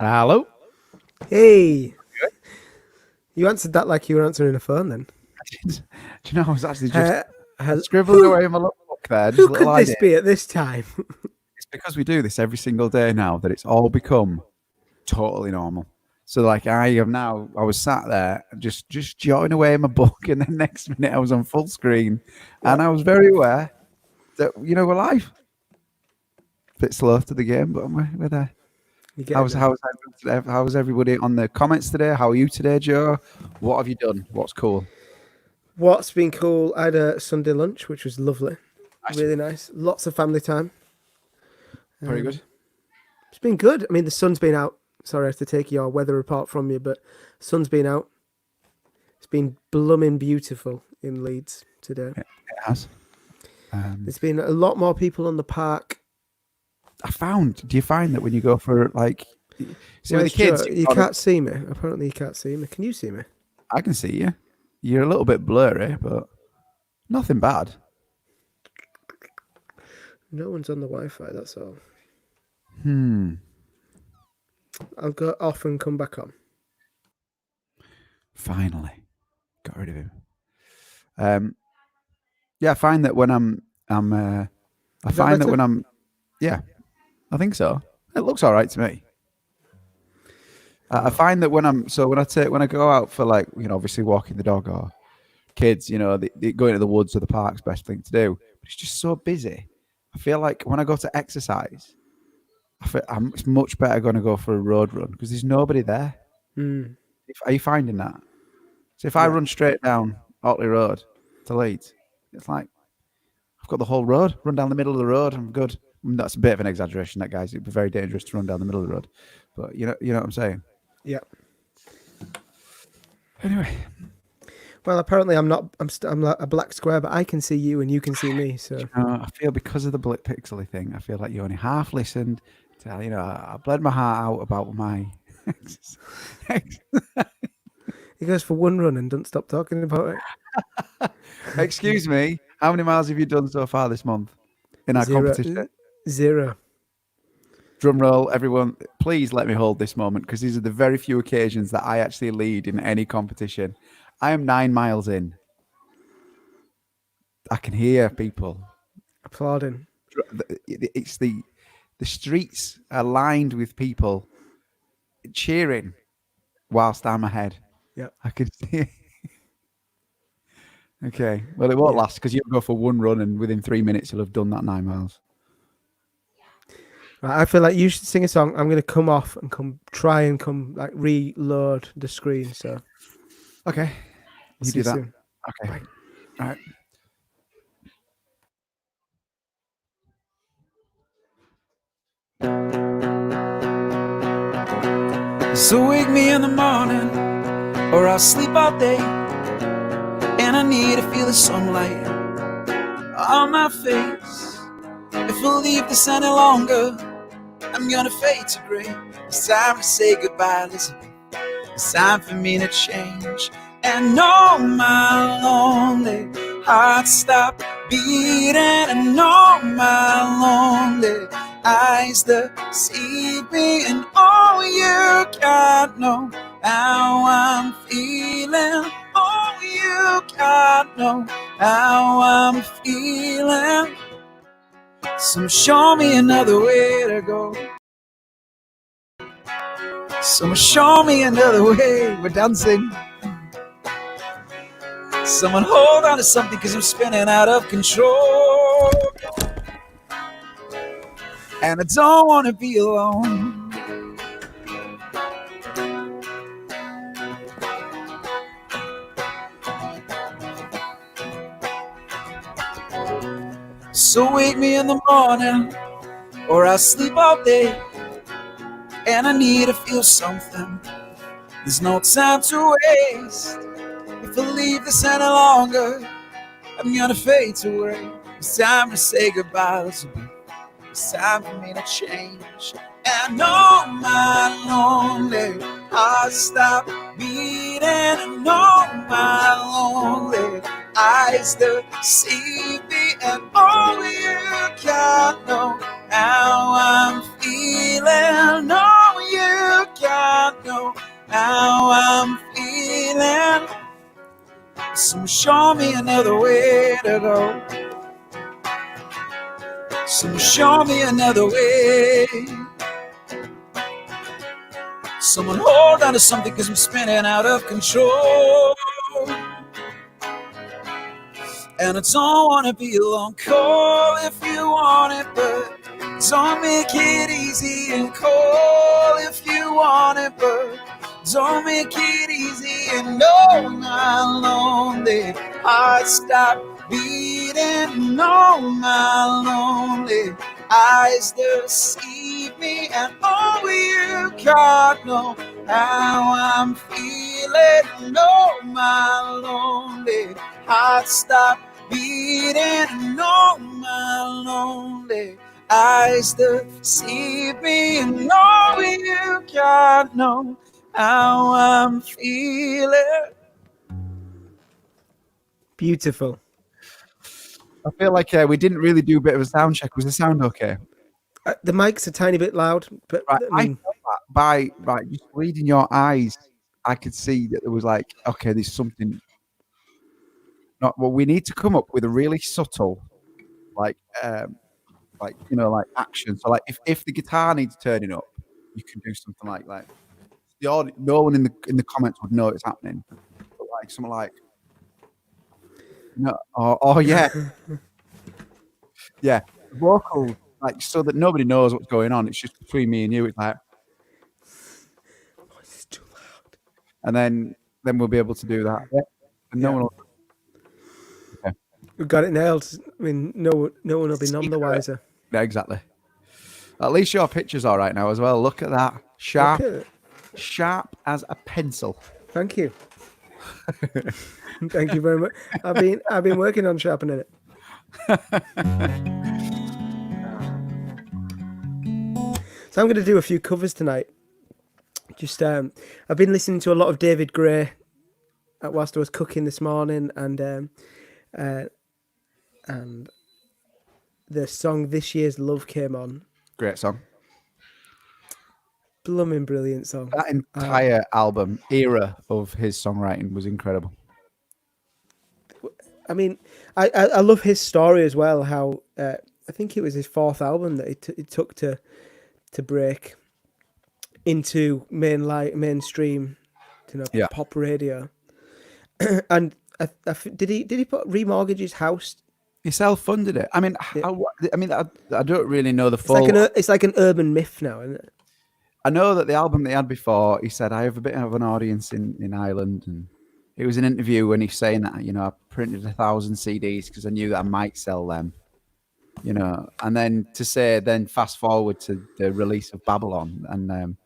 Hello. Hey, you answered that like you were answering a phone then. Do you know, I was actually just Uh, I scribbled who away in my little book there, just who a little could this idea. be at this time? It's because we do this every single day now that it's all become totally normal. So like I was sat there just jotting away in my book, and then next minute I was on full screen, Yeah, and I was very aware that we're live. Bit slow to the game, but we're there. you're getting How's there. how's how's everybody on the comments today? How are you today, Joe? What have you done? What's cool? What's been cool? I had a Sunday lunch, which was lovely, Nice. really nice. Lots of family time. Very good. Um, it's been good. I mean, the sun's been out. Sorry, I have to take your weather report from you, but sun's been out. It's been blooming beautiful in Leeds today. It has. There's been a lot more people on the park. Do you find that when you go for like, see with the Where's kids, Joe? You can't see me. Apparently, you can't see me. Can you see me? I can see you. You're a little bit blurry, but nothing bad. No one's on the Wi-Fi. That's all. Hmm. I'll go off and come back on. Finally, got rid of him. Yeah, I find that when I Is that find that better? when I'm, yeah, I think so. It looks all right to me. I find that when I go out for like, obviously walking the dog or kids, going to the woods or the park's best thing to do. But it's just so busy. I feel like when I go to exercise, it's much better going to go for a road run because there's nobody there. Mm, Are you finding that? So if I yeah. run straight down Otley Road to Leeds, it's like I've got the whole road. Run down the middle of the road, I'm good. That's a bit of an exaggeration, that guys. It'd be very dangerous to run down the middle of the road, but you know what I'm saying. Yeah. Anyway, Well, apparently I'm not. I'm like a black square, but I can see you and you can see me. So I feel because of the blip pixely thing, I feel like you only half listened. I bled my heart out about my. he goes for one run and doesn't stop talking about it. Excuse me, how many miles have you done so far this month in our Zero, competition? zero. Drum roll, everyone. Please let me hold this moment because these are the very few occasions that I actually lead in any competition. I am 9 miles in. I can hear people. Applauding. It's the streets are lined with people cheering whilst I'm ahead. Yeah. I can see. Okay. Well, it won't Yeah. last because you'll go for one run and within 3 minutes you'll have done that 9 miles. Right, I feel like you should sing a song. I'm gonna come off and try and like reload the screen. So Okay. I'll You see do you that. soon. Okay. Bye. All right. So wake me in the morning, or I'll sleep all day. And I need to feel the sunlight on my face. If I leave this any longer, I'm gonna fade to gray. It's time to say goodbye, Elizabeth. It's time for me to change. And all my lonely heart stop beating. And all my lonely eyes deceive me. And oh, you can't know how I'm feeling. Oh, you can't know how I'm feeling. So show me another way to go. Someone show me another way. We're dancing. Someone hold on to something, cause I'm spinning out of control. And I don't wanna be alone. So wake me in the morning, or I'll sleep all day. And I need to feel something. There's no time to waste. If I leave this any longer, I'm gonna fade to gray. It's time to say goodbye, Elizabeth. It's time for me to change. And all my lonely heart stop beating. And all my lonely eyes deceive me. And all you can't know how I'm feeling. No, you to go. Someone show me another way. Someone hold on to something, 'cause I'm spinning out of control. And I don't wanna be alone. Call if you want it, but don't make it easy. And call if you want it, but don't make it easy. And no, my lonely heart stop beating. No, my lonely eyes deceive me. And oh, you can't know how I'm feeling. No, my lonely heart stop beating. No, my lonely eyes deceive me. No, you can't know how I'm feeling. Beautiful. I feel like we didn't really do a bit of a sound check. Was the sound okay? The mic's a tiny bit loud, but Right, I mean, felt that by just reading your eyes, I could see that there was like, okay, there's something. Not well. We need to come up with a really subtle, like like action. So like, if the guitar needs turning up, you can do something like no one in the comments would know it's happening. But like something like no, or yeah, yeah, vocal, like so that nobody knows what's going on. It's just between me and you. It's like, it's too loud. and then we'll be able to do that. Yeah. And no Yeah. one will. Okay. We've got it nailed. I mean, no one will be none the wiser. Yeah, exactly. At least your picture's all right now as well. Look at that, sharp, Look at it. sharp as a pencil. Thank you. Thank you very much. I've been working on sharpening it. So I'm going to do a few covers tonight. Just I've been listening to a lot of David Gray whilst I was cooking this morning, and the song "This Year's Love" came on. Great song. Blooming brilliant song. That entire album era of his songwriting was incredible. I mean, I love his story as well. How I think it was his fourth album that it took to break into mainstream, pop radio. And did he remortgage his house? He self-funded it. I mean, I don't really know the full. It's like an urban myth now, isn't it? I know that the album they had before, he said, I have a bit of an audience in Ireland, and it was an interview when he's saying that, I printed 1,000 CDs because I knew that I might sell them, and then fast forward to the release of Babylon and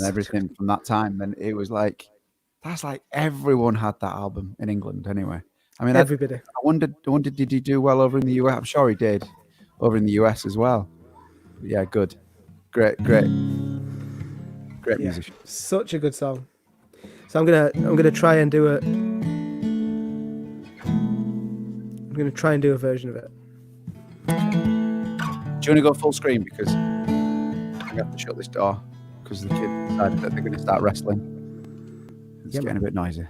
everything from that time, and it was like, that's like everyone had that album in England anyway. I mean, everybody. I wondered, did he do well over in the US? I'm sure he did over in the US as well. But yeah, good. Great musician. Such a good song. So I'm gonna try and do a version of it. Do you want to go full screen, because I have to shut this door because the kids decided that they're going to start wrestling. It's getting a bit noisy.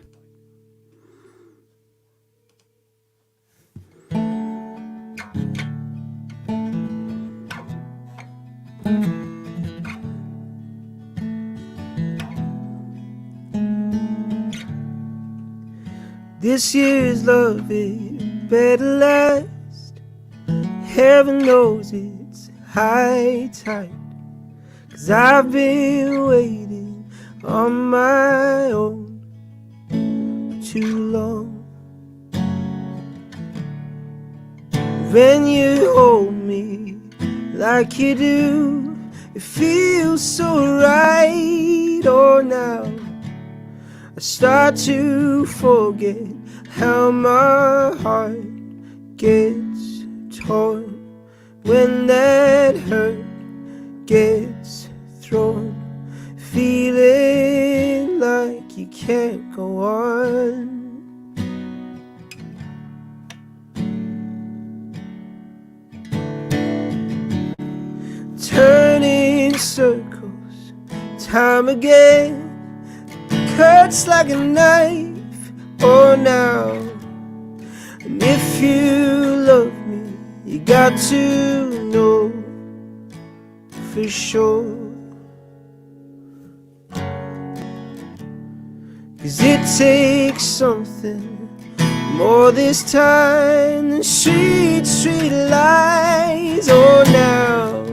This year's love is better last. Heaven knows it's high tide. 'Cause I've been waiting on my own too long. When you hold me like you do, it feels so right. Oh, now I start to forget how my heart gets torn when that hurt gets thrown, feeling like you can't go on. Turning circles time again, cuts like a knife. Oh, now, and if you love me, you got to know for sure. 'Cause it takes something more this time than sweet, sweet lies. Oh, now,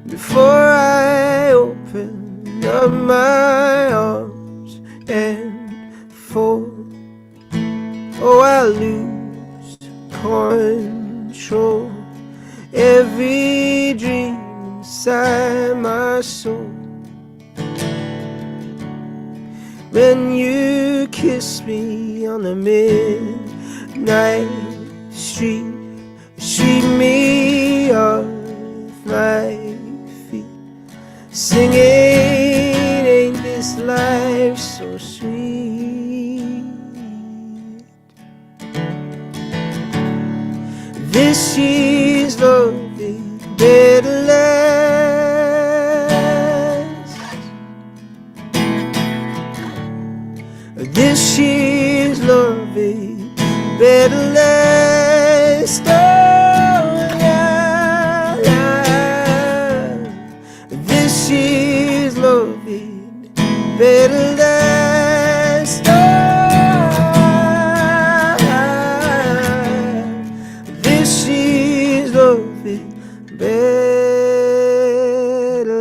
before I open up my arms and fall, oh, I lose control. Every dream inside my soul. When you kiss me on the midnight street, sweep me off my feet, singing, ain't this life so sweet? This year's love is better last. This year's love is better last. Oh, yeah, yeah. This year's love is better last. Oh, yeah. This year's love is better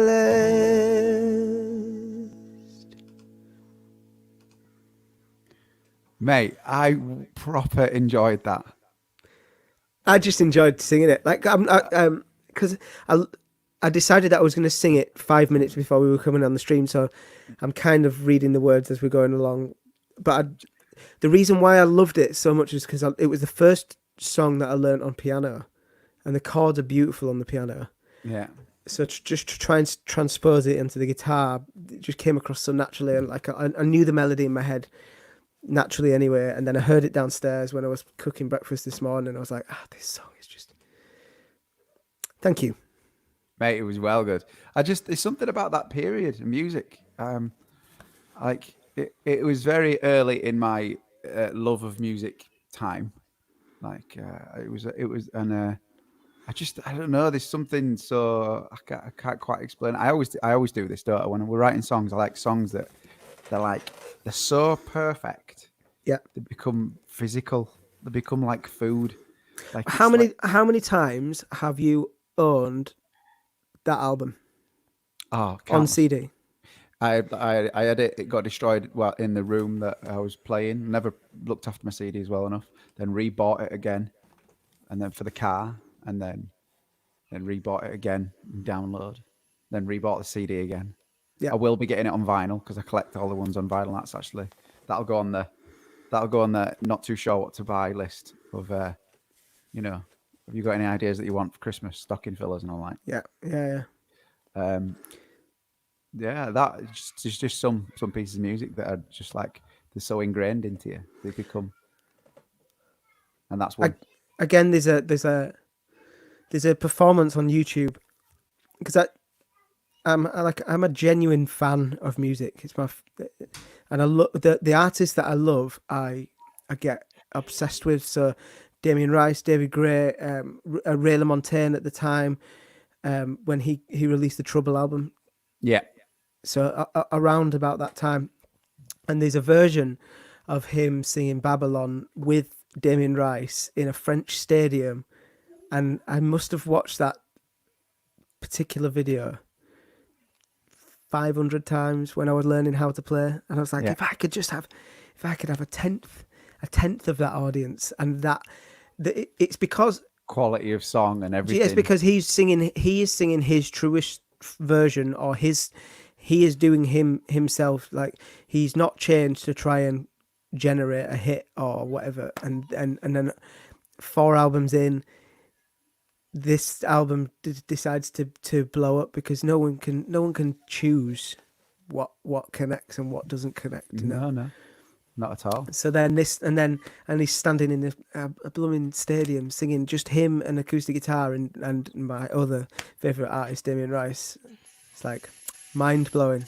last. Mate, I proper enjoyed that. I just enjoyed singing it. Like, because I decided that I was going to sing it 5 minutes before we were coming on the stream, so I'm kind of reading the words as we're going along. But the reason why I loved it so much is because it was the first song that I learned on piano, and the chords are beautiful on the piano. Yeah. So just to try and transpose it into the guitar, it just came across so naturally, and like I knew the melody in my head naturally anyway, and then I heard it downstairs when I was cooking breakfast this morning, and I was like, this song is just... Thank you. Mate, it was well good. There's something about that period of music. Like it was very early in my love of music time. Like it was, and I don't know. There's something so I can't quite explain. I always do this, don't I? When we're writing songs, I like songs that they're so perfect. Yeah. They become physical. They become like food. Like how many times have you owned that album on countless. CD? I had it. It got destroyed in the room that I was playing. Never looked after my CDs well enough. Then rebought it again, and then for the car, and then rebought it again and download. Then rebought the CD again. Yeah. I will be getting it on vinyl because I collect all the ones on vinyl. That'll go on the not too sure what to buy list of have you got any ideas that you want for Christmas, stocking fillers and all that? Yeah. There's just some pieces of music that are just like they're so ingrained into you. They become, and that's one. Again, there's a performance on YouTube because I'm a genuine fan of music. It's and I love the artists that I love. I get obsessed with. So Damien Rice, David Gray, Ray LaMontagne at the time, when he released the Trouble album. Yeah. So around about that time, and there's a version of him singing Babylon with Damien Rice in a French stadium, and I must have watched that particular video 500 times when I was learning how to play, and I was like, if I could have a tenth of that audience, and it's because quality of song and everything. It's because he is singing his truest version, or he is doing himself. Like, he's not changed to try and generate a hit or whatever. And then 4 albums in, this album decides to blow up because no one can choose what connects and what doesn't connect. No, not at all. So then and he's standing in a blooming stadium singing just him and acoustic guitar and my other favorite artist, Damien Rice. It's like mind blowing.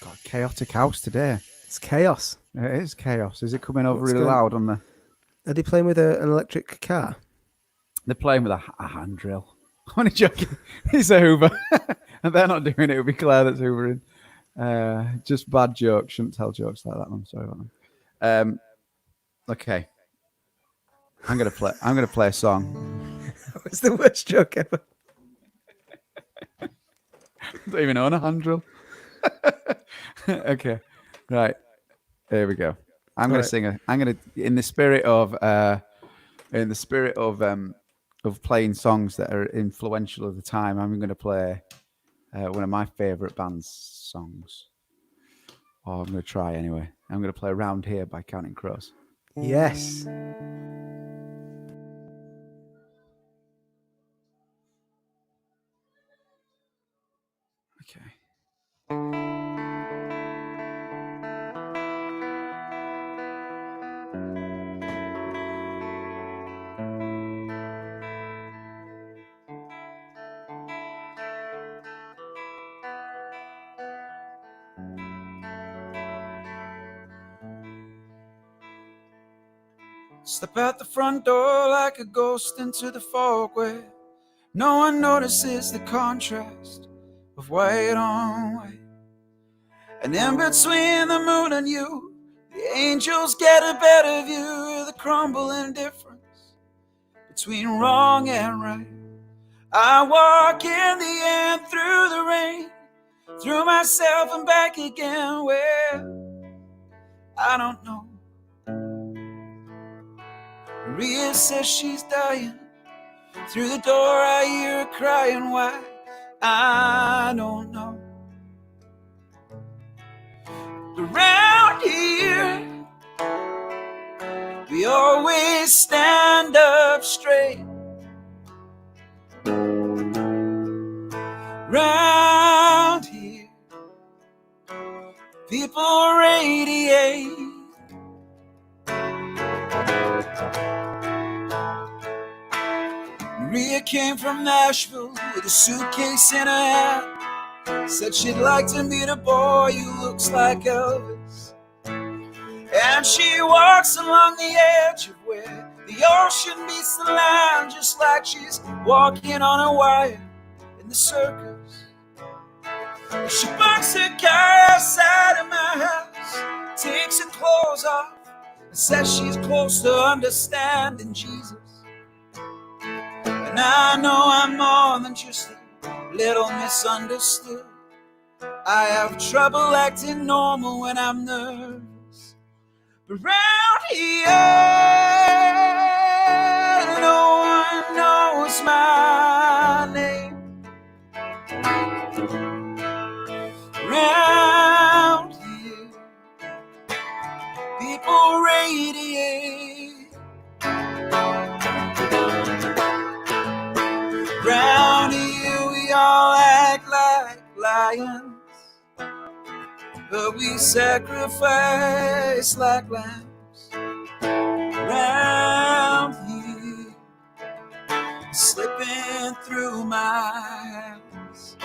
Got chaotic house today. It's chaos. It is chaos. Is it coming over What's really going- loud on the? Are they playing with an electric car? They're playing with a hand drill. I'm only joking. It's a Hoover. And they're not doing it. It'll be Claire that's Hoovering. Just bad jokes. Shouldn't tell jokes like that. I'm sorry about them. Okay. I'm gonna play a song. It's the worst joke ever. Don't even own a hand drill. Okay. Right. Here we go. I'm gonna sing I'm gonna in the spirit of playing songs that are influential at the time. I'm gonna play one of my favorite band's songs. Oh, I'm gonna try anyway. I'm gonna play "Round Here" by Counting Crows. Yes. Okay. Step out the front door like a ghost into the fog where no one notices the contrast of white on white. And in between the moon and you, the angels get a better view of the crumbling difference between wrong and right. I walk in the end through the rain, through myself and back again where I don't know. Maria says she's dying. Through the door I hear her crying. Why? I don't know. Around here we always stand up straight. Round here people radiate. Maria came from Nashville with a suitcase in her hand. Said she'd like to meet a boy who looks like Elvis. And she walks along the edge of where the ocean meets the land, just like she's walking on a wire in the circus. She parks her car outside of my house, takes her clothes off, and says she's close to understanding Jesus. And I know I'm more than just a little misunderstood. I have trouble acting normal when I'm nervous. But round here, no one knows my name. Round here, people radiate. Round here we all act like lions, but we sacrifice like lambs. Round here, slipping through my hands.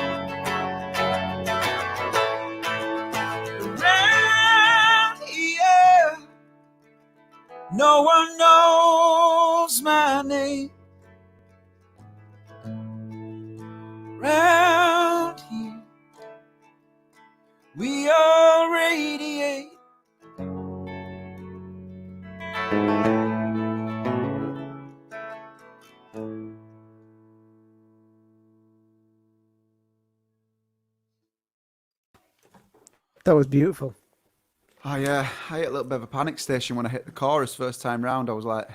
Round here, no one knows my name. Round here we all radiate. That was beautiful. I hit a little bit of a panic station when I hit the chorus first time round. I was like,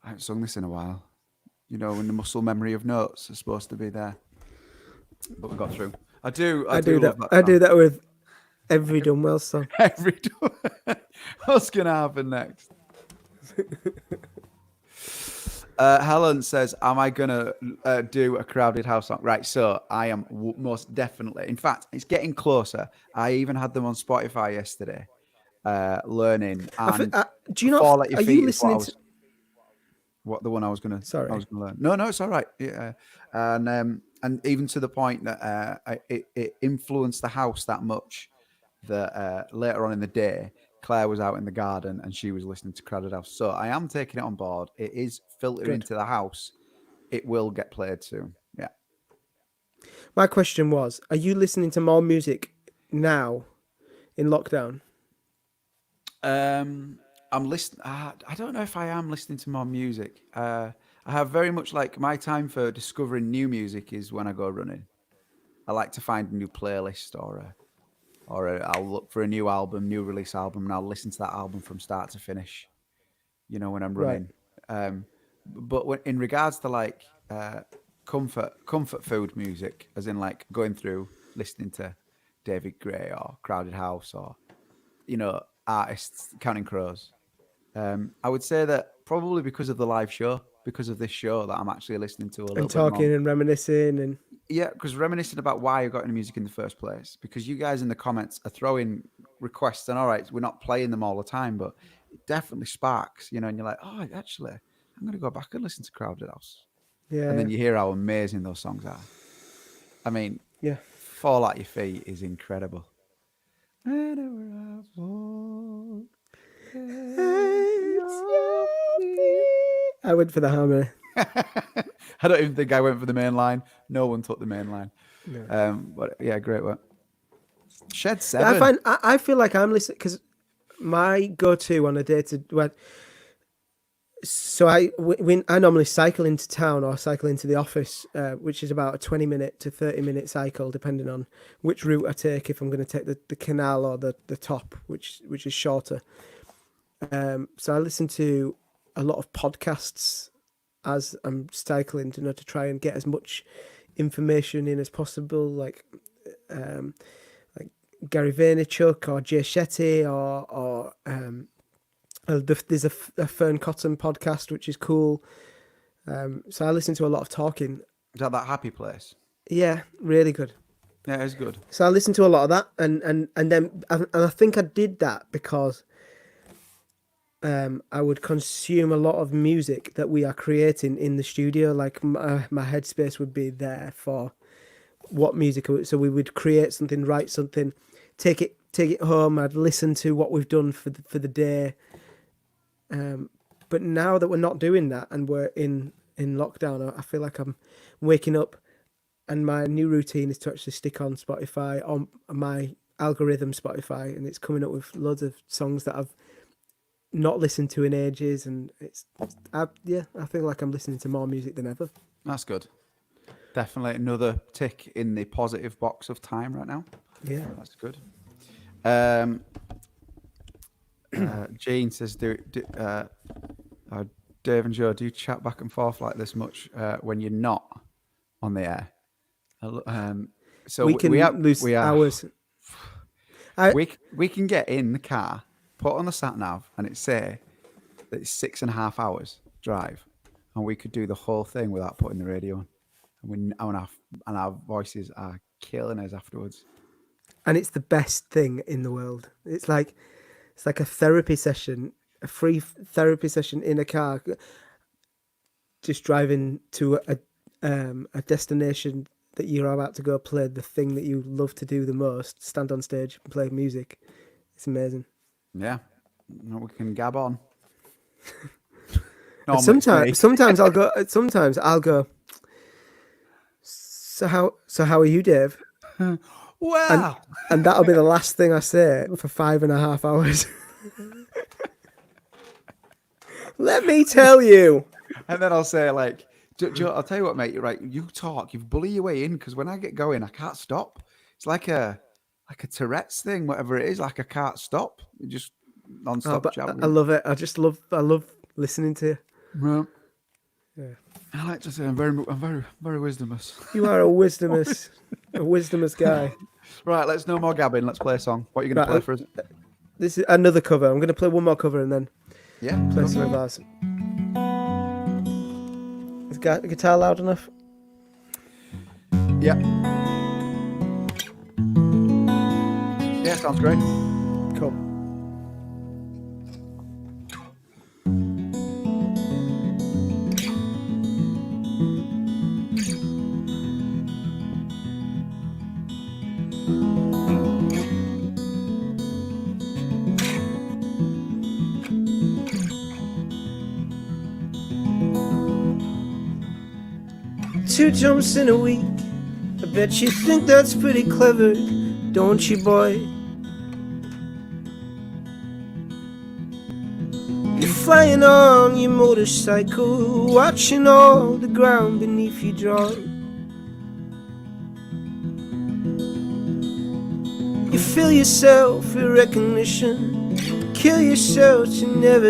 I haven't sung this in a while. You know, when the muscle memory of notes is supposed to be there. But we got through. I do that. I do that with every Dunwells song. Every What's going to happen next? Helen says, am I going to do a Crowded House song? Right, so I am most definitely. In fact, it's getting closer. I even had them on Spotify yesterday, learning. And do you know? Fall at Your Are Feet you is what I listening was- to? What the one I was gonna Sorry. I was gonna learn. No, it's all right. Yeah, and even to the point that it influenced the house that much that later on in the day Claire was out in the garden and she was listening to Crowded House. So I am taking it on board. It is filtered Good. into the house. It will get played soon. Yeah. My question was, are you listening to more music now in lockdown? I'm listening. I don't know if I am listening to more music. I have very much like my time for discovering new music is when I go running. I like to find a new playlist I'll look for a new album, new release album, and I'll listen to that album from start to finish. You know, when I'm Right. running. But in regards to like comfort food music, as in like going through listening to David Gray or Crowded House or artists, Counting Crows. I would say that probably because of the live show, because of this show, that I'm actually listening to a little And bit more. talking and reminiscing and Yeah, because reminiscing about why I got into music in the first place. Because you guys in the comments are throwing requests, and all right, we're not playing them all the time, but it definitely sparks, and you're like, oh, actually, I'm going to go back and listen to Crowded House. yeah, And then you hear how amazing those songs are. I mean, yeah. Fall at Your Feet is incredible. Whenever I fall I went for the harmony. I don't even think I went for the main line. No one took the main line. No. But yeah, great work. Shed Yeah, 7. I feel like I'm listening because my go-to on a day to so I normally cycle into town or cycle into the office, which is about a 20-minute to 30-minute cycle, depending on which route I take. If I'm going to take the canal or the top, which is shorter. So I listen to a lot of podcasts as I'm cycling, to try and get as much information in as possible, like Gary Vaynerchuk or Jay Shetty or there's a Fern Cotton podcast, which is cool. So I listen to a lot of talking. Is that happy place? Yeah, really good. Yeah, it's good. So I listened to a lot of that, and then I think I did that because I would consume a lot of music that we are creating in the studio. Like my headspace would be there for what music. So we would create something, write something, take it home. I'd listen to what we've done for the day. But now that we're not doing that and we're in lockdown, I feel like I'm waking up, and my new routine is to actually stick on Spotify, on my algorithm Spotify, and it's coming up with loads of songs that I've not listened to in ages, and I feel like I'm listening to more music than ever. That's good. Definitely another tick in the positive box of time right now. Yeah, that's good. Gene says, Dave and Joe, do you chat back and forth like this much when you're not on the air? So we can lose hours. We can get in the car, put on the sat nav, and it say that it's 6.5 hours drive, and we could do the whole thing without putting the radio on, and our voices are killing us afterwards. And it's the best thing in the world. It's like a therapy session, a free therapy session in a car, just driving to a destination that you're about to go play the thing that you love to do the most, stand on stage and play music. It's amazing. Yeah, we can gab on. Sometimes I'll go. So how are you, Dave? Well, and that'll be the last thing I say for 5.5 hours. Let me tell you. And then I'll say, like, Joe, I'll tell you what, mate. You're right. You talk. You bully your way in, because when I get going, I can't stop. It's like a Tourette's thing, whatever it is. Like I can't stop. You just non-stop jabbering. I love it. I love listening to you. Right. Yeah. I like to say I'm very, very wisdomous. You are a wisdomous guy. Right, let's no more gabbing. Let's play a song. What are you going to play for us? This is another cover. I'm going to play one more cover and then play some of ours. Is the guitar loud enough? Yeah. Yeah, sounds great. Cool. 2 jumps in a week. I bet you think that's pretty clever, don't you, boy? You're flying on your motorcycle, watching all the ground beneath you drop. You fill yourself with recognition, kill yourself to never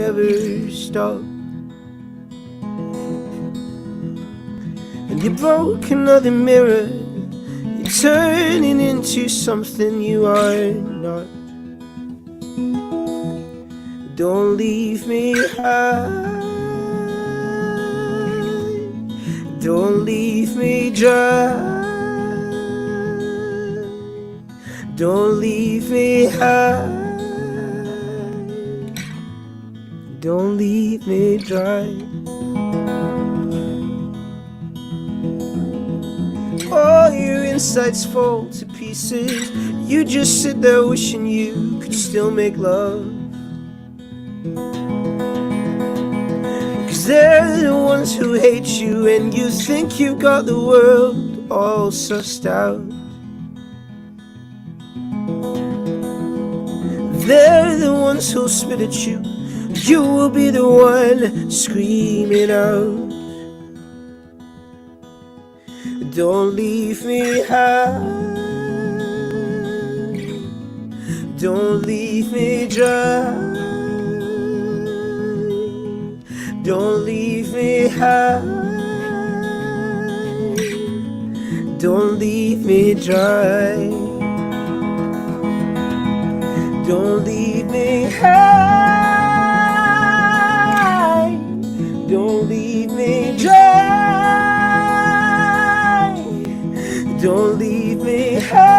ever stop. And you broke another mirror, you're turning into something you are not. Don't leave me high, don't leave me dry. Don't leave me high, don't leave me dry. All your insides fall to pieces. You just sit there wishing you could still make love. 'Cause they're the ones who hate you, and you think you got the world all sussed out. They're the ones who'll spit at you. You will be the one screaming out. Don't leave me high, don't leave me dry. Don't leave me high, don't leave me dry. Don't leave me high, don't leave me dry. Don't leave me high,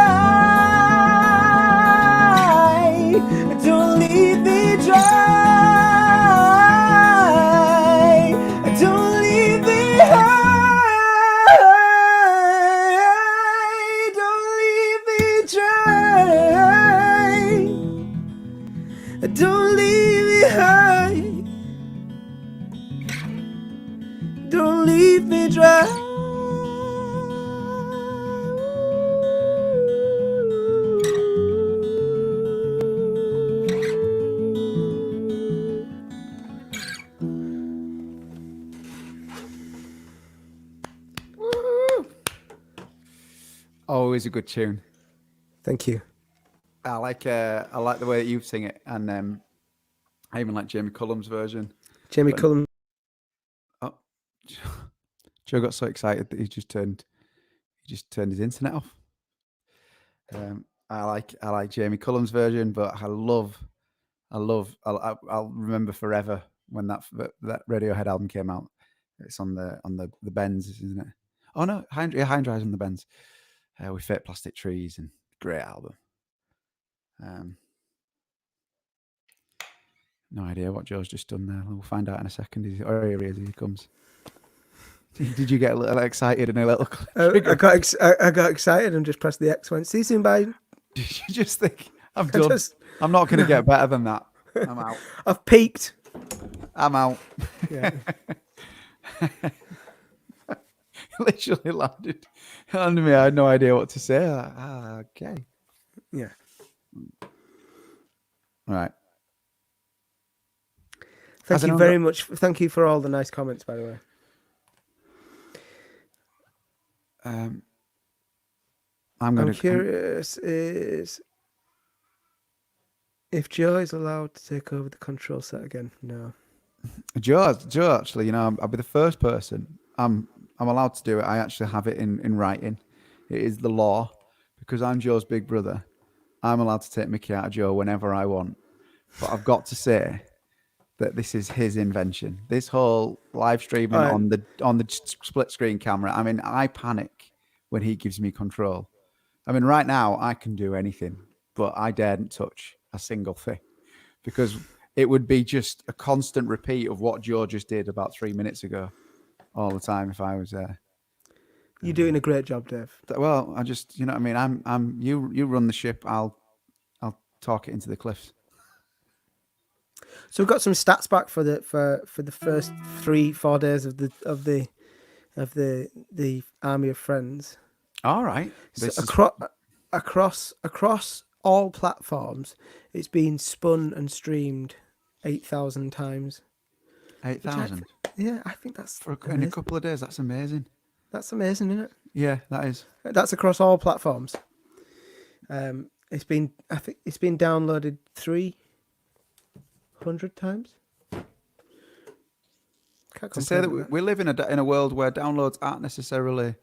don't leave me dry. Don't leave me high, don't leave me dry. Don't leave me high, don't leave me dry. Always a good tune. Thank you. I like the way that you sing it, and I even like Jamie Cullum's version. Jamie But- Cullum. Oh, Joe got so excited that he just turned his internet off. I like Jamie Cullum's version, but I'll remember forever when that Radiohead album came out. It's on the Bends, isn't it? Oh no, High and Dry's on the Bends. With Fake Plastic Trees, and great album. No idea what Joe's just done there. We'll find out in a second. Here he is. Here he comes. Did you get a little excited and a little? I got excited and just pressed the X. Went, see you soon, bye. Did you just think I'm done? I'm not going to get better than that. I'm out. I've peaked. I'm out. Yeah. Literally landed on me. I had no idea what to say. Okay. Yeah. All right. Thank you very much. Thank you for all the nice comments, by the way. I'm curious is if Joe is allowed to take over the control set again. No. Joe, actually, I'll be the first person. I'm allowed to do it. I actually have it in writing. It is the law, because I'm Joe's big brother. I'm allowed to take Mickey out of Joe whenever I want. But I've got to say that this is his invention. This whole live streaming on the split screen camera. I mean, I panic when he gives me control. I mean, right now I can do anything, but I daren't touch a single thing, because it would be just a constant repeat of what Joe just did about 3 minutes ago, all the time if I was there. You're doing a great job, Dave. Well, I just, you know what I mean? I'm you run the ship. I'll talk it into the cliffs. So we've got some stats back for the first 3-4 days of the of the Army of Friends. All right. So This is across all platforms, it's been spun and streamed 8,000 times. 8,000 Yeah, I think that's in a amazing. couple of days. That's amazing. That's amazing, isn't it? Yeah, that is. That's across all platforms. It's been downloaded 300 times. Can't To say that complain with we live in a world where downloads aren't necessarily.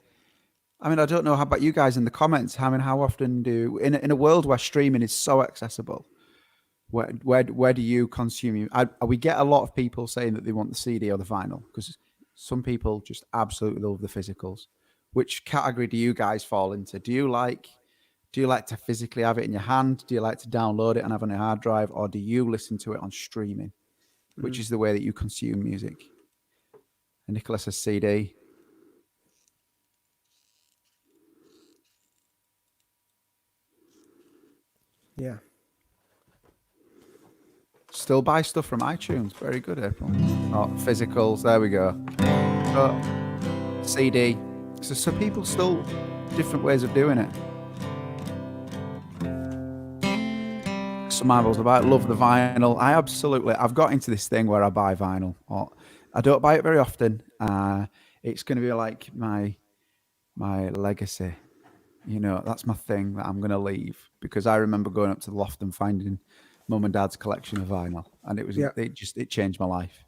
I mean, I don't know how about you guys in the comments. How often do in a world where streaming is so accessible, where do you consume? We get a lot of people saying that they want the CD or the vinyl because some people just absolutely love the physicals. Which category do you guys fall into? Do you like to physically have it in your hand? Do you like to download it and have it on a hard drive, or do you listen to it on streaming, which is the way that you consume music? And Nicholas says CD. Yeah. Still buy stuff from iTunes. Very good, April. Oh, physicals. There we go. CD. So people still different ways of doing it. Some marvels about love the vinyl. I've got into this thing where I buy vinyl. I don't buy it very often. It's going to be like my legacy. You know, that's my thing that I'm going to leave, because I remember going up to the loft and finding mum and dad's collection of vinyl, and it changed my life.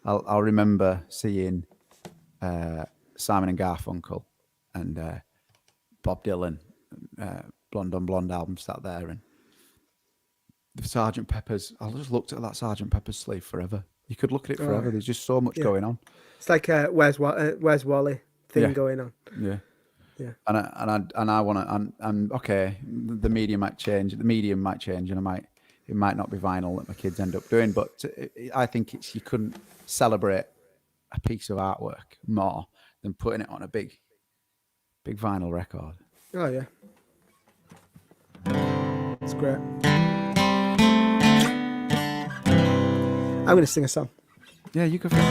I'll remember seeing Simon and Garfunkel and Bob Dylan, Blonde on Blonde album sat there, and the Sgt. Pepper's. I just looked at that Sgt. Pepper's sleeve forever. You could look at it forever. There's just so much going on. It's like Where's Wally thing going on. Yeah. Yeah. And I want to. And okay, the medium might change. The medium might change, and it might not be vinyl that my kids end up doing. But I think you couldn't celebrate a piece of artwork more than putting it on a big vinyl record. Oh yeah, it's great. I'm going to sing a song. Yeah, you go for it.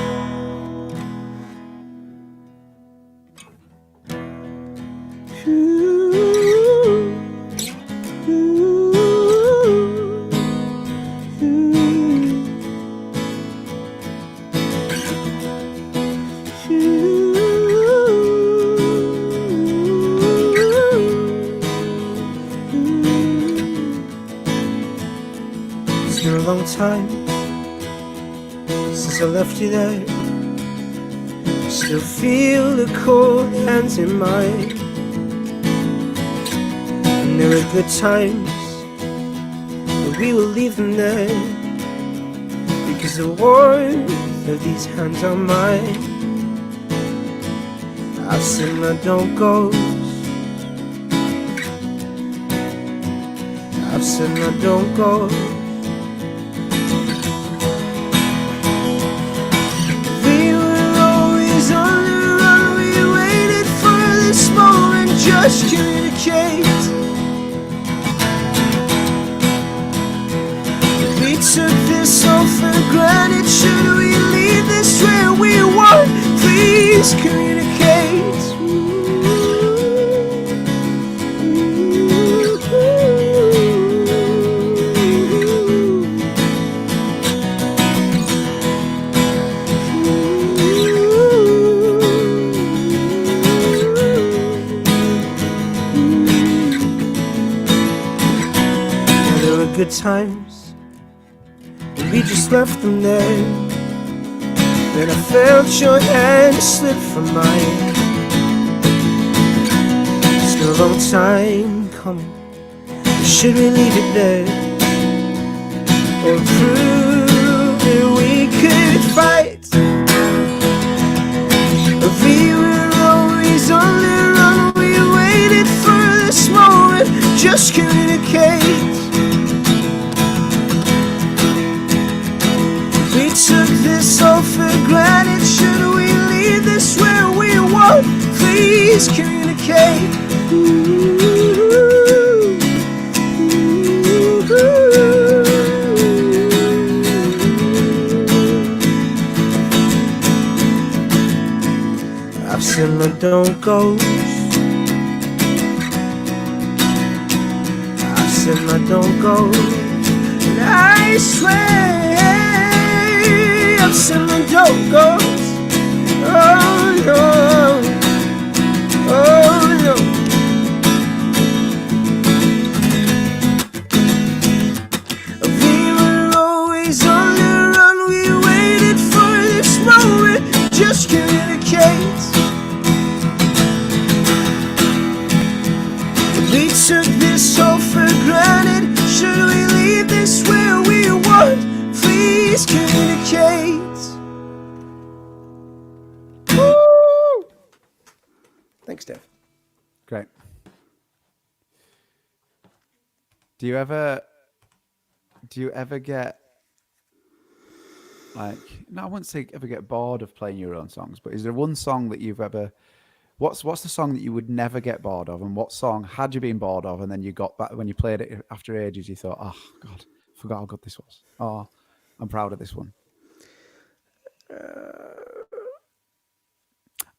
It's been a long time since I left you there. I still feel the cold hands in mine. And there are good times, but we will leave them there, because the warmth of these hands are mine. I've seen my don't goes, I've seen my don't goes. Just communicate. We took this all for granted. Should we leave this where we want? Please communicate. Good times, and we just left them there. Then I felt your hand slip from mine. It's been a long time coming. Should we leave it there, or prove that we could fight? We were always on the run. We waited for this moment. Just communicate. Took this all for granted. Should we leave this where we want? Please communicate. I I've seen the don't goes. I've seen the don't goes. And I swear I've seen the don't goes. Oh no, oh no. We were always on the run. We waited for this moment. Just communicate. We took this all for granted. Should we leave this where we want? Please communicate. Woo! Thanks, Dave. Great. Do you ever get like, no, I wouldn't say ever get bored of playing your own songs, but is there one song that you've ever, what's the song that you would never get bored of, and what song had you been bored of, and then you got back when you played it after ages, you thought, oh God, I forgot how good this was. Oh, I'm proud of this one.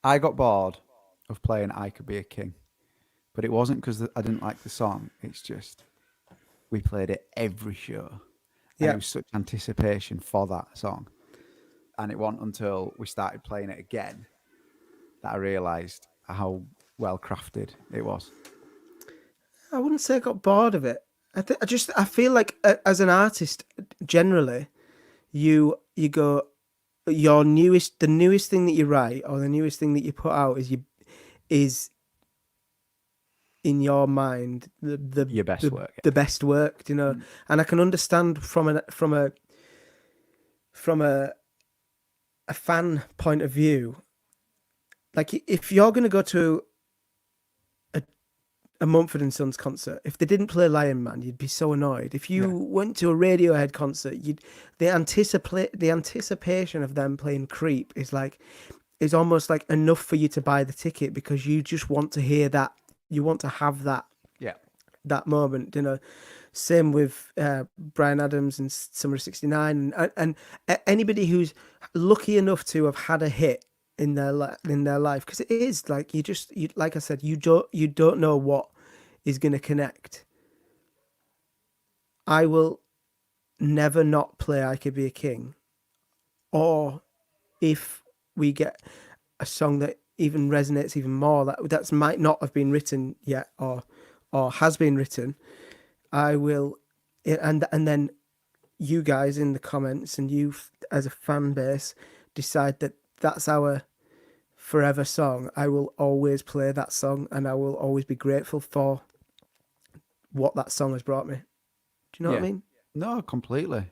I got bored of playing I Could Be a King, but it wasn't because I didn't like the song. It's just we played it every show. And Yeah. it was such anticipation for that song. And it wasn't until we started playing it again that I realised how well crafted it was. I wouldn't say I got bored of it. I feel like as an artist, generally, you go, the newest thing that you write or the newest thing that you put out is in your mind Your best work. the best work, you know. And I can understand from a fan point of view, like if you're going to go to a Mumford and Sons concert, if they didn't play Lion Man, you'd be so annoyed. If you went to a Radiohead concert, the anticipation of them playing Creep is almost like enough for you to buy the ticket, because you just want to hear that. You want to have that that moment, you know. Same with Bryan Adams and Summer of '69, and anybody who's lucky enough to have had a hit in their life, because it is like you like I said, you don't know what is going to connect. I will never not play I Could Be a King, or if we get a song that even resonates even more, that might not have been written yet or has been written, I will, and then you guys in the comments and you as a fan base decide that that's our forever song. I will always play that song, and I will always be grateful for what that song has brought me. Do you know what I mean? No, completely.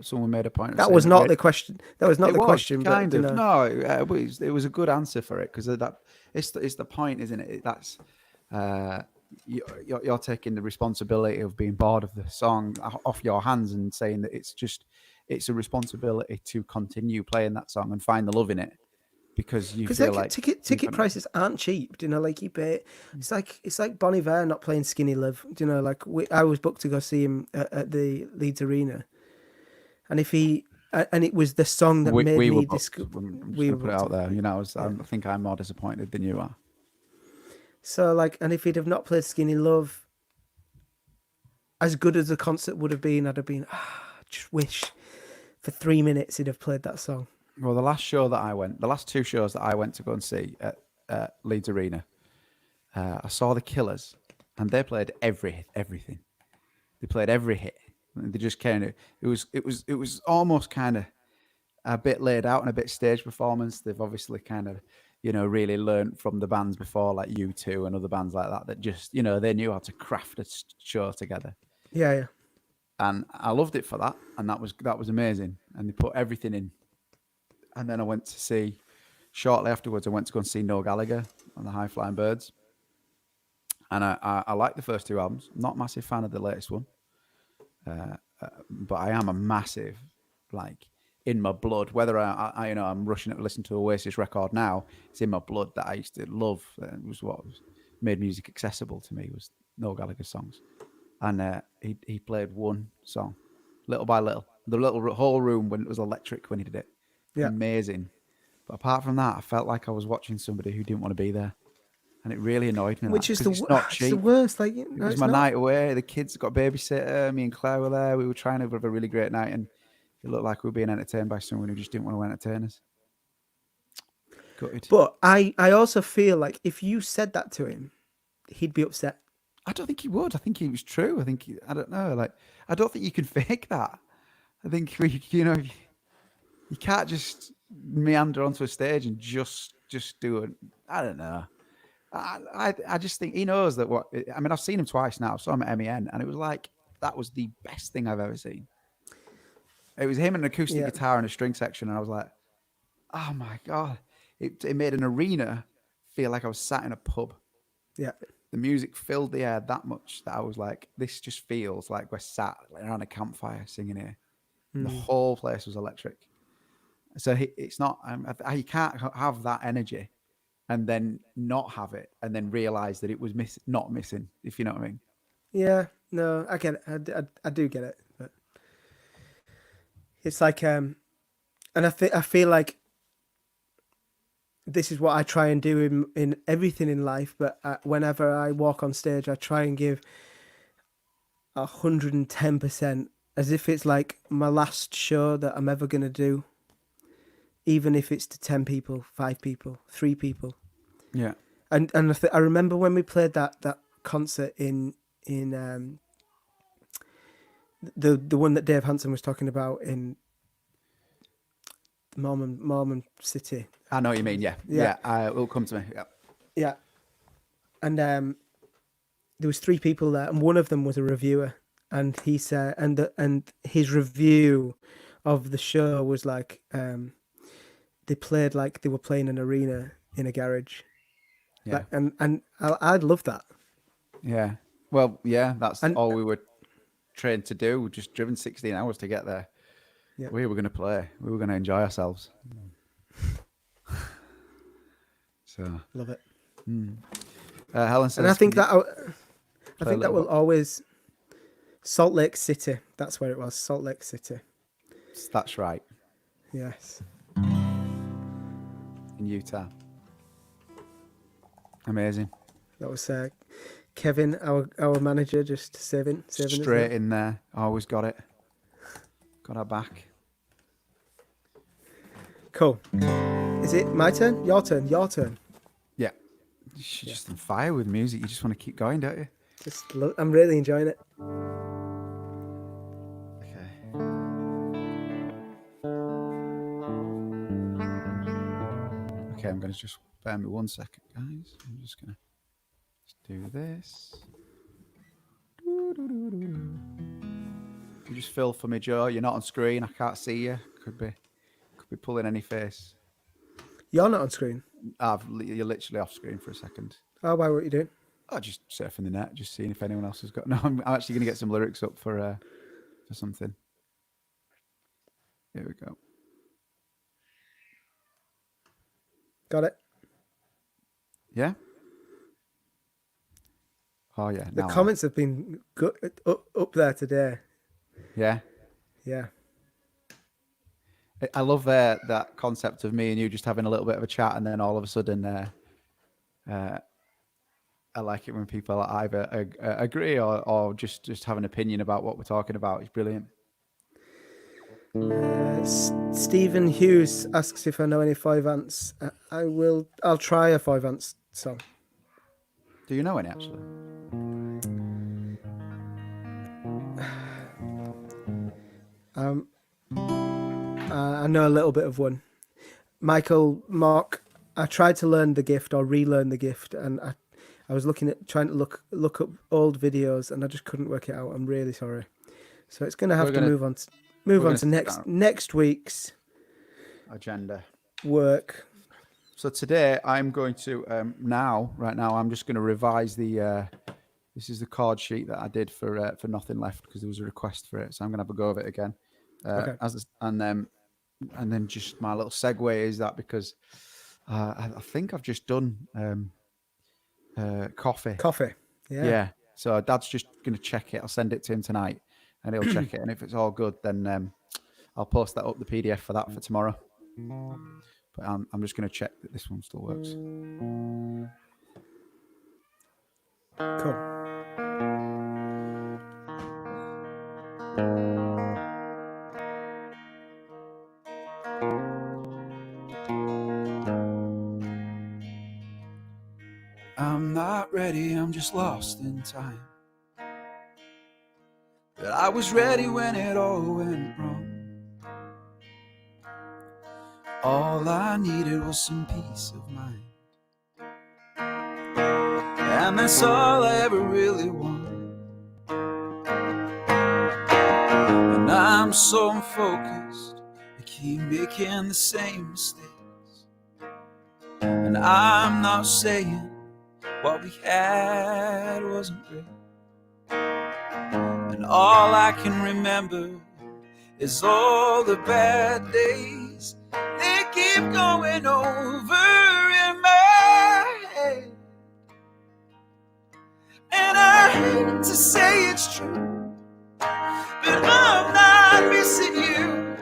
Someone made a point of that saying was not the question. That was not the question. Kind but, of. you know. No, it was a good answer for it, because that it's the point, isn't it? That's you're taking the responsibility of being bored of the song off your hands and saying that it's a responsibility to continue playing that song and find the love in it, because you feel like ticket prices aren't cheap. Do you know, like you pay. It's like Bon Iver not playing Skinny Love. Do you know, like I was booked to go see him at the Leeds Arena, and it was the song that made me discover. We were put it out there. You know, I think I'm more disappointed than you are. So and if he'd have not played Skinny Love, as good as the concert would have been, I'd have been, just wish for 3 minutes he'd have played that song. Well, the last two shows that I went to go and see at Leeds Arena, I saw the Killers, and they played everything. They played every hit. They just it was almost kind of a bit laid out and a bit stage performance. They've obviously kind of, really learned from the bands before, like U2 and other bands like that just, they knew how to craft a show together. Yeah. And I loved it for that. And that was amazing. And they put everything in. And then shortly afterwards, I went to go and see Noel Gallagher on the High Flying Birds. And I like the first two albums. I'm not a massive fan of the latest one. But I am a massive, in my blood, whether I'm rushing to listen to Oasis record now, it's in my blood that I used to love. It was what made music accessible to me, was Noel Gallagher's songs. And he played one song, little by little. The whole room when it was electric when he did it. Yeah. Amazing. But apart from that, I felt like I was watching somebody who didn't want to be there, and it really annoyed me. Which That is because it's not it's the cheap. worst. Like, It no, was it's my not. night away. The kids got a babysitter. Me and Claire were there. We were trying to have a really great night, and it looked like we were being entertained by someone who just didn't want to entertain us. Gutted. But I also feel like if you said that to him, he'd be upset. I don't think he would. I think it was true. I don't know. Like, I don't think you can fake that. I think you can't just meander onto a stage and just do it. I don't know. I just think he knows that what. I mean, I've seen him twice now. I saw him at MEN, and it was like that was the best thing I've ever seen. It was him and an acoustic Yeah. guitar and a string section, and I was like, oh my god! It made an arena feel like I was sat in a pub. Yeah. The music filled the air that much that I was like, this just feels like we're sat around a campfire singing here. And the whole place was electric. So it's not, you can't have that energy and then not have it and then realize that it was not missing, if you know what I mean. Yeah. No, I get it. I do get it. But it's like, and I feel like this is what I try and do in everything in life. But whenever I walk on stage, I try and give 110%, as if it's like my last show that I'm ever gonna do. Even if it's to 10 people, 5 people, 3 people. Yeah. And I remember when we played that concert in the one that Dave Hansen was talking about in Mormon City. I know what you mean. Yeah. Yeah. It will come to me. Yeah. Yeah. And there was 3 people there, and one of them was a reviewer, and he said, and his review of the show was like, they played like they were playing an arena in a garage. Yeah. And I'd love that. Yeah. Well, yeah, that's all we were trained to do. We just driven 16 hours to get there. Yeah. We were going to play. We were going to enjoy ourselves. So Love it. Helen says, And I think that little will bit? always Salt Lake City. That's where it was. Salt Lake City. that's right, Yes. in Utah. Amazing. That was Kevin, our manager, just saving Straight in there. Always got it. Got our back. Cool. Is it my turn? Your turn. Your turn. Yeah. You're just on fire with music. You just want to keep going, don't you? I'm really enjoying it. Okay. Okay, I'm going to just bear me 1 second, guys. I'm just going to do this. You just fill for me, Joe. You're not on screen. I can't see you. Could be pulling any face. You're not on screen. You're literally off screen for a second. Oh, why? What are you doing? Oh, just surfing the net, just seeing if anyone else has got. No, I'm actually going to get some lyrics up for something. Here we go. Got it. Yeah. Oh yeah. The now comments have been good, up there today. Yeah. Yeah. I love that concept of me and you just having a little bit of a chat, and then all of a sudden, I like it when people either agree or just have an opinion about what we're talking about. It's brilliant. Stephen Hughes asks if I know any 5-ants. I'll try a 5-ants song. Do you know any actually? I know a little bit of one. Mark, I tried to learn the gift or relearn the gift, and I was trying to look up old videos, and I just couldn't work it out. I'm really sorry. So it's going to have to move on to next week's agenda work. So today I'm going to right now I'm just going to revise the this is the chord sheet that I did for Nothing Left, because there was a request for it, so I'm going to have a go of it again. Okay. And then just my little segue is that because I think I've just done coffee. Yeah. So Dad's just going to check it. I'll send it to him tonight, and he'll check it. And if it's all good, then I'll post that up, the PDF for that, for tomorrow. But I'm just going to check that this one still works. Cool. I'm not ready, I'm just lost in time. But I was ready when it all went wrong. All I needed was some peace of mind, and that's all I ever really wanted. And I'm so unfocused, I keep making the same mistakes. And I'm not saying what we had wasn't great. And all I can remember is all the bad days. They keep going over in my head. And I hate to say it's true, but I'm not missing you.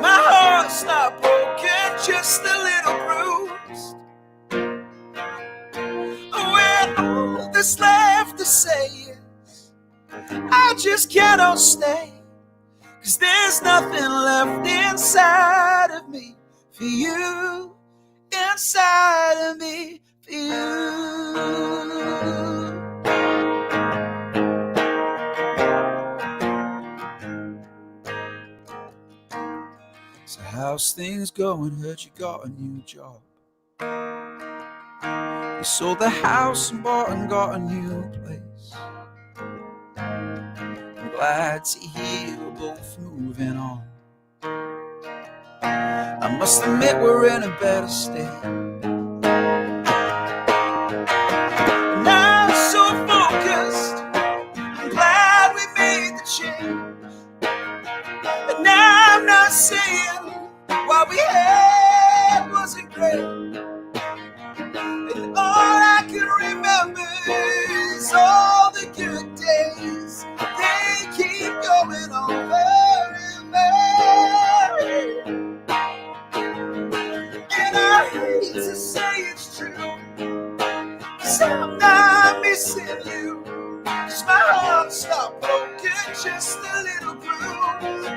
My heart's not broken, just a little bruised. When all that's left to say is I just cannot stay, 'cause there's nothing left inside of me for you, inside of me for you. So how's things going? Heard you got a new job. You sold the house and bought and got a new place. I'm glad to hear we're both moving on. I must admit we're in a better state. And I'm so focused, I'm glad we made the change. And I'm not saying what we had wasn't great. And all I can remember is all the good days. They keep going over and over. And I hate to say it's true, 'cause I'm not missing you. 'Cause my heart's not broken, just a little bruised.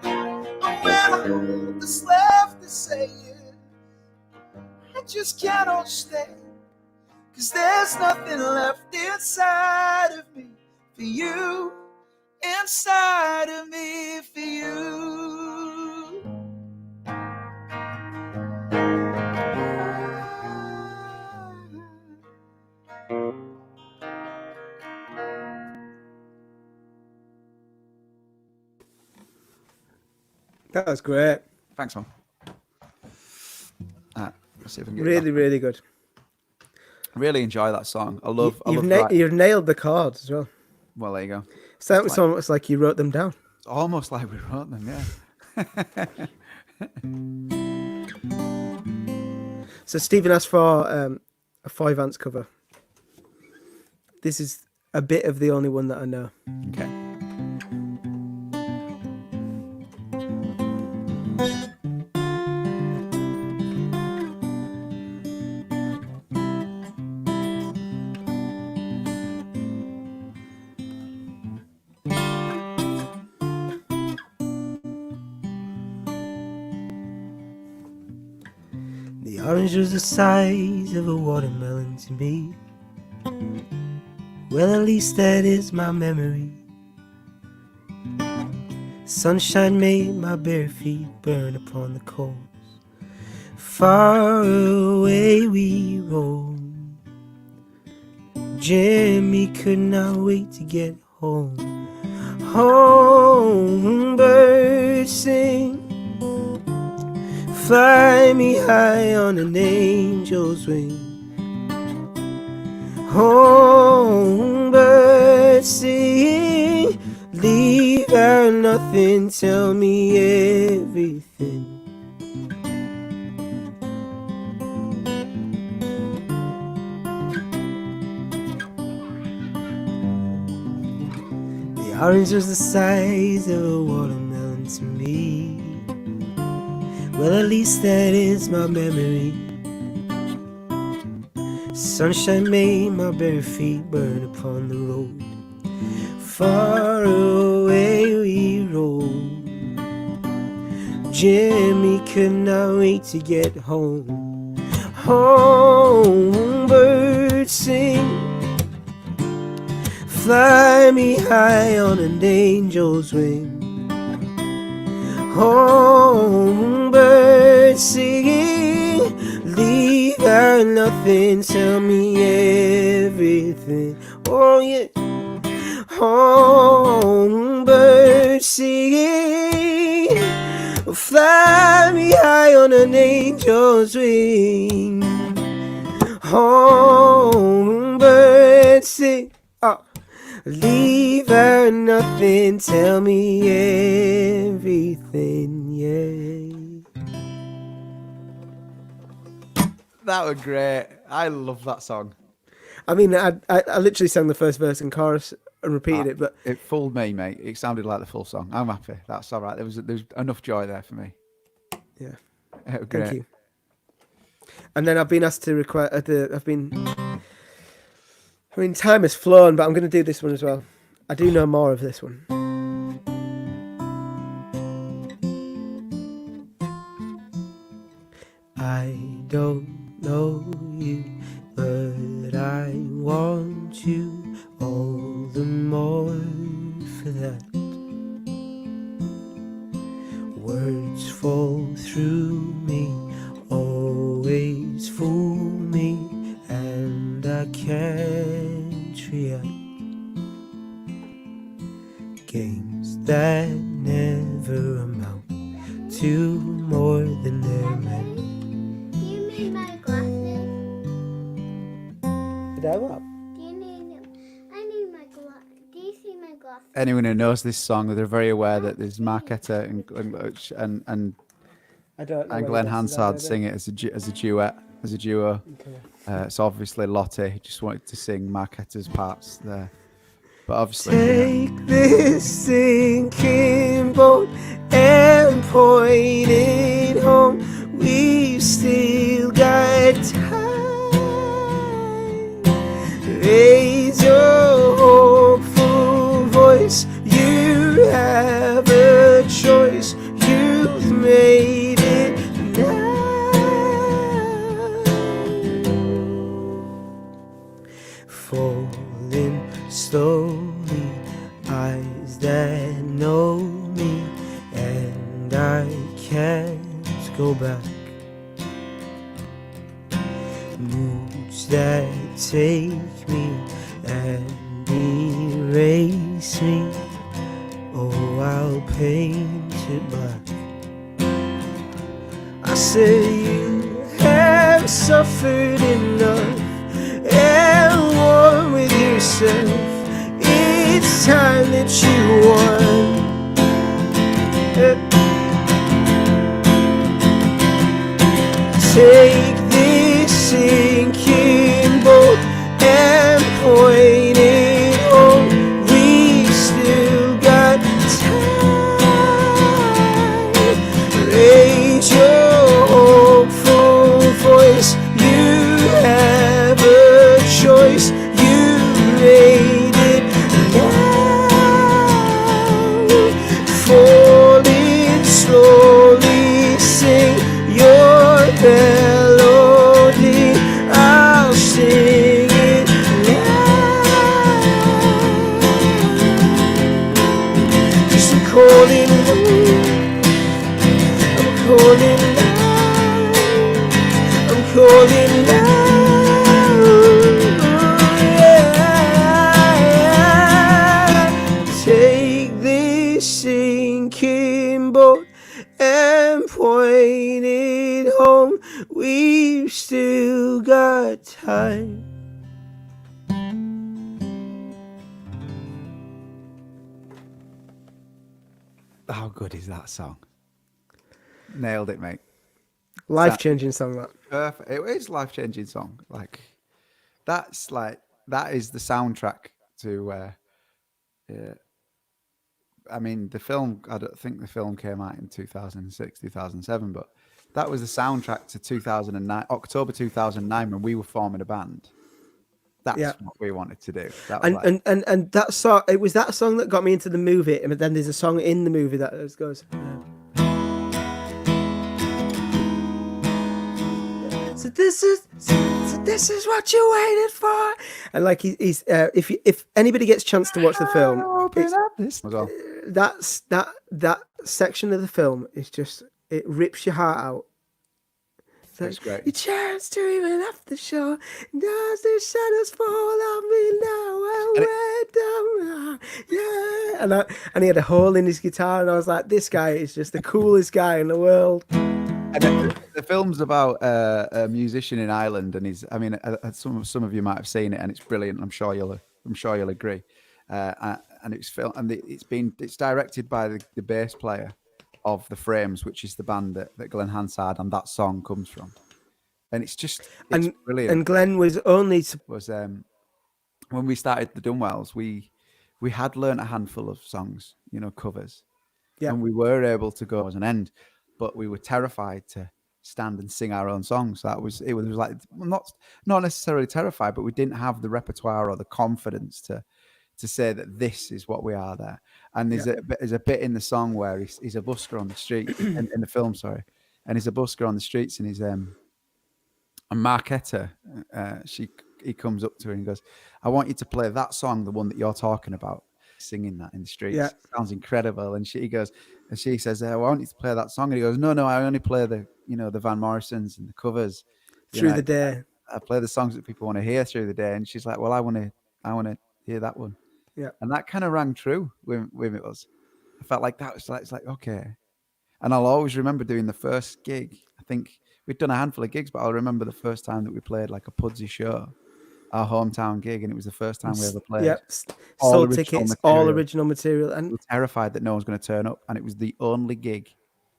And when all that's left to say is I just cannot stay, 'cause there's nothing left inside of me for you, inside of me for you. That was great. Thanks, man. Let's see if I can get Really, really good. I really enjoy that song. I love. You've nailed the chords as well. Well, there you go. It's almost like you wrote them down. It's almost like we wrote them, yeah. So Stephen asked for a 5 Ants cover. This is a bit of the only one that I know. Okay. The orange was the size of a watermelon to me. Well, at least that is my memory. Sunshine made my bare feet burn upon the coals. Far away we roam. Jimmy could not wait to get home. Home, birds sing. Fly me high on an angel's wing. Home, birds sing. Leave out nothing, tell me everything. The orange was the size of a watermelon to me. Well, at least that is my memory. Sunshine made my bare feet burn upon the road. Far away we rode. Jimmy could not wait to get home. Home, birds sing. Fly me high on an angel's wing. Home, birds singing. Leave out nothing, tell me everything. Oh yeah. Home, birds singing. Fly me high on an angel's wing. Home, birds sing. Oh. Leave out nothing, tell me everything, yeah. That was great. I love that song. I mean, I literally sang the first verse and chorus and repeated it, but It fooled me, mate. It sounded like the full song. I'm happy. That's all right. There was enough joy there for me. yeah, It was great. thank you. And then I've been asked to request. I mean, time has flown, but I'm going to do this one as well. I do know more of this one. I don't know you, but I want you all the more for that. Words fall through me, always fool me, and I can't react. Games that never amount to more than they're meant. Do you need my glasses? Did I what? Do you need them? I need my glasses. Do you see my glasses? Anyone who knows this song, they're very aware that there's Mark Etta and I don't know. Glenn Hansard sing it as a duet, as a duo. Okay. So obviously Lottie just wanted to sing Mark Etta's parts there, but obviously Take this sinking boat and point it home. We've still got time. Raise your hopeful voice. You have a choice. You've made it now. Falling slowly, eyes that know me, and I can't go back. Moods that take me and erase me. Oh, I'll paint it black. I say you have suffered enough and war with yourself. It's time that you won. Take this sinking boat and point it home. We still got time. Raise your hopeful voice. You have a choice. You made it now. Falling slowly, sing your melody. I'll sing it now. Just I'm calling out. I'm calling out. I'm calling out. Take this sinking boat and point it home. We've still got time. how good is that song? Nailed it, mate. Life-changing song, that. Perfect. It is a life-changing song. Like that is the soundtrack to. I mean, the film. I don't think the film came out in 2006, 2007, but That was the soundtrack to 2009, October 2009, when we were forming a band. That's Yeah. what we wanted to do. That was And that song, it was that song that got me into the movie. And then there's a song in the movie that goes. So this is what you waited for. And like he's if anybody gets a chance to watch the film, it's, as well. that section of the film is just, it rips your heart out. That's great. Your chance to even off the shore. Does the shadows fall on me now? I went down, yeah. And he had a hole in his guitar, and I was like, this guy is just the coolest guy in the world. And the film's about a musician in Ireland, and some of you might have seen it, and it's brilliant. I'm sure you'll agree. And it's directed by the bass player of the Frames, which is the band that Glenn Hansard and that song comes from. And it's brilliant. And Glenn was only when we started the Dunwells, we had learnt a handful of songs, covers, and we were able to go as an end, but we were terrified to stand and sing our own songs. It was like, not necessarily terrified, but we didn't have the repertoire or the confidence to say that this is what we are there. And there's a bit in the song where he's a busker on the street in the film, sorry, and he's a busker on the streets, and he's and Marketta, he comes up to her and goes, "I want you to play that song, the one that you're talking about," singing that in the streets. Yeah. It sounds incredible. And she says, "I want you to play that song," and he goes, "No, I only play the Van Morrisons and the covers through the day. I play the songs that people want to hear through the day." And she's like, "Well, I want to hear that one." Yeah. And that kind of rang true with us. I felt like that was like, it's like, okay. And I'll always remember doing the first gig. I think we'd done a handful of gigs, but I'll remember the first time that we played like a Pudsey show, our hometown gig, and it was the first time we ever played. Yep. Sold tickets, all original material. And we were terrified that no one's going to turn up, and it was the only gig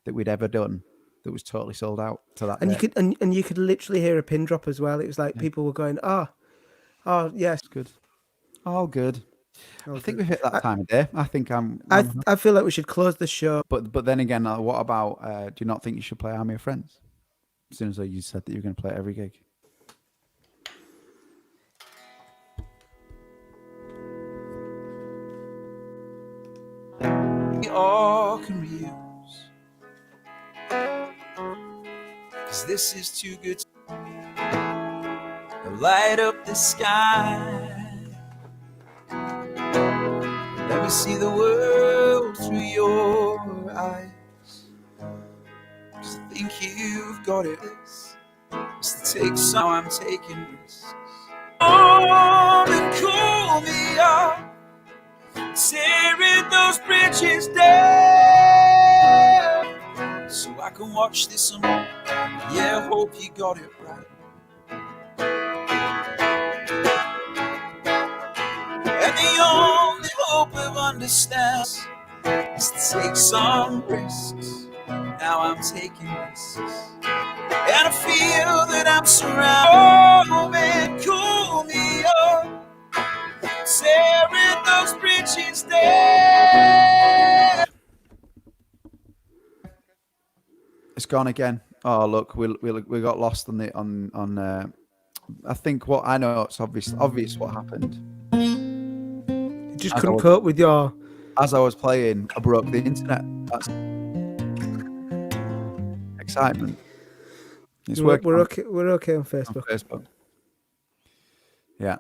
that we'd ever done that was totally sold out to that. And you could literally hear a pin drop as well. It was like people were going, oh yes, good, all good. I think we've hit that time of day. I think I feel like we should close the show. But then again, what about? Do you not think you should play Army of Friends? As soon as you said that you're going to play it every gig. We all can reuse, 'cause this is too good to light up the sky. Let me see the world through your eyes. Just think you've got it. Just take some. I'm taking risks. Come and cool me off, tearing those bridges down, so I can watch this unfold. Yeah, hope you got it right. And the only hope of understanding is to take some risks. Now I'm taking risks, and I feel that I'm surrounded. Oh man, cool me up, tearing those bridges down. It's gone again. Oh look, we got lost on the on. I think what I know, it's obvious what happened. You just couldn't cope with your. As I was playing, I broke the internet. That's excitement. It's working. We're okay on Facebook. Yeah.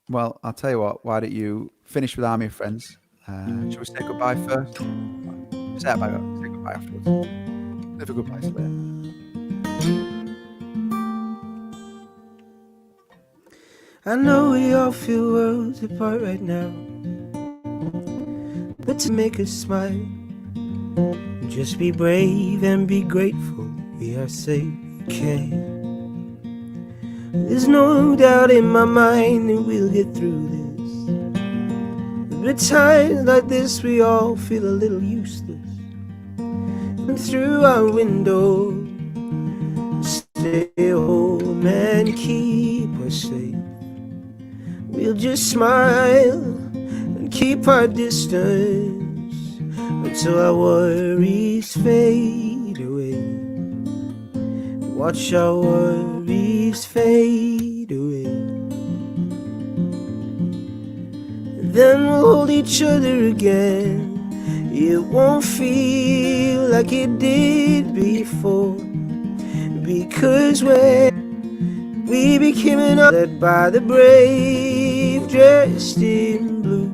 Well, I'll tell you what. Why don't you finish with Army of Friends? Shall we say goodbye first? Say goodbye afterwards. Live a good place later. I know we all feel worlds apart right now, but to make us smile, just be brave and be grateful we are safe, okay? There's no doubt in my mind that we'll get through this. But times like this we all feel a little useless. And through our window, stay home and keep us safe. We'll just smile and keep our distance until our worries fade away. Watch our worries fade away. Then we'll hold each other again. It won't feel like it did before. Because when we became an led by the brave, dressed in blue.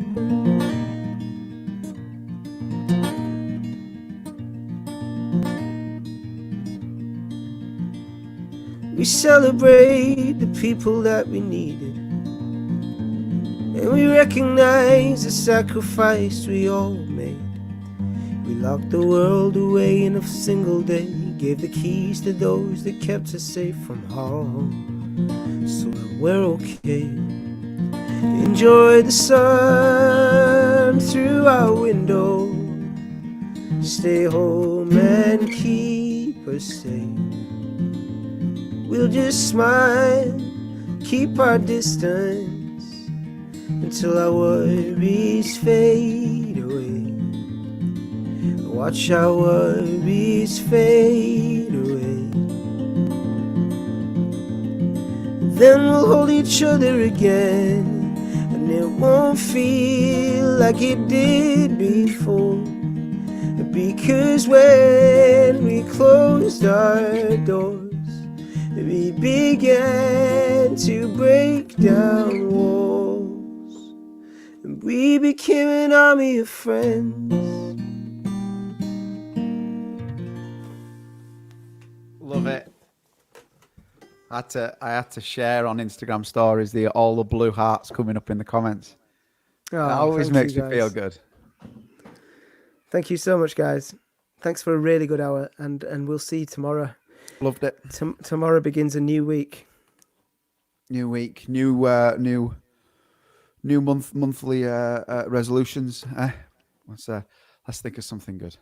We celebrate the people that we needed, and we recognize the sacrifice we all made. We locked the world away in a single day, gave the keys to those that kept us safe from harm, so that we're okay. Enjoy the sun through our window, stay home and keep us safe. We'll just smile, keep our distance, until our worries fade away. Watch our worries fade away. Then we'll hold each other again, and it won't feel like it did before. Because when we closed our doors, we began to break down walls, and we became an army of friends. Love it. I had to share on Instagram stories all the blue hearts coming up in the comments. Oh, It always thank makes you, me feel guys. good. Thank you so much, guys. Thanks for a really good hour, and we'll see you tomorrow. Loved it. Tomorrow begins a new week. New week, new monthly resolutions. Let's think of something good.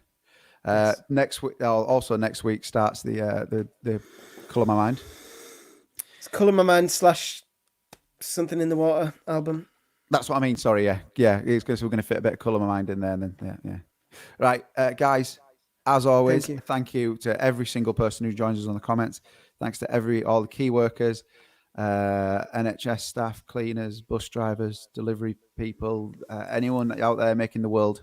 Yes. Next week, also next week starts the Colour My Mind. It's Colour My Mind / Something in the Water album. That's what I mean. Sorry, yeah. It's because we're going to fit a bit of Colour My Mind in there, and then yeah. Right, guys. As always, thank you to every single person who joins us on the comments. Thanks to all the key workers, NHS staff, cleaners, bus drivers, delivery people, anyone out there making the world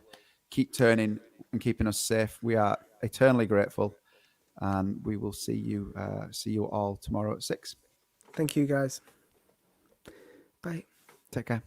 keep turning and keeping us safe. We are eternally grateful, and we will see you all tomorrow at 6. Thank you, guys. Bye. Take care.